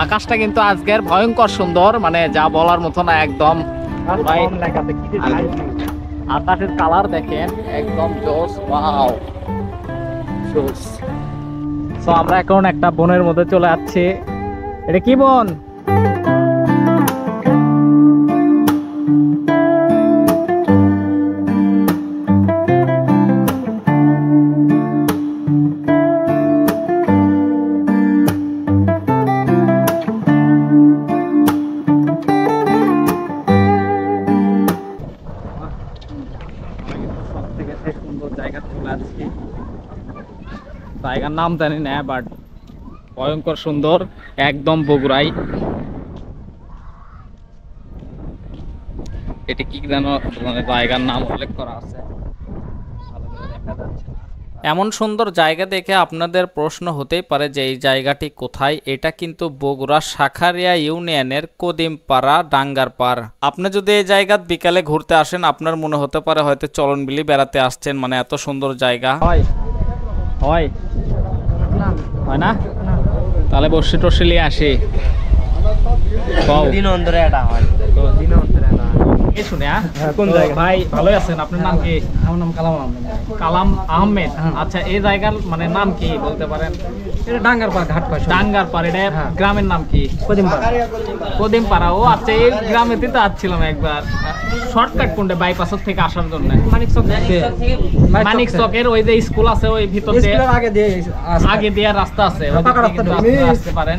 আকাশটা কিন্তু আজকের ভয়ঙ্কর সুন্দর, মানে যা বলার মতো না একদম। আকাশের কালার দেখেন একদম জোস, ওয়াও জোস। তো আমরা এখন একটা বনের মধ্যে চলে যাচ্ছি। এটা কি বন? জায়গার নাম জানি না, বাট ভয়ঙ্কর সুন্দর একদম বগুড়াই। এটি কি যেন জায়গার নাম উল্লেখ করা আছে, এমন সুন্দর জায়গা দেখে আপনাদের প্রশ্ন হতেই পারে যে এই জায়গাটি কোথায়। এটা কিন্তু বগুড়া শাখারিয়া ইউনিয়নের কদিমপাড়া ডাঙ্গারপাড়। আপনি যদি এই জায়গা বিকালে ঘুরতে আসেন, আপনার মনে হতে পারে হয়তো চলনবিলি বেড়াতে আসছেন, মানে এত সুন্দর জায়গা। হয় হয় না? তাহলে বসে টসে নিয়ে আসি। শুনে ভাই ভালোই আছেন? আপনার নাম কি? আমার নাম কালাম আহমেদ। কালাম আহমেদ। আচ্ছা, এই জায়গার মানে নাম কি বলতে পারেন? এটা ডাঙ্গারপাড় ঘাট পাশ। ডাঙ্গারপাড়। এটা গ্রামের নাম কি? কদিমপাড়া। কদিমপাড়া। ও আচ্ছা, এই গ্রামেতে তো আসছিলাম একবার। শর্টকাট কোনটা বাইপাসের থেকে আসার জন্য? মানিক চকের ওই যে স্কুল আছে ওই ভিতরে আগে দিয়ে রাস্তা আছে, আসতে পারেন।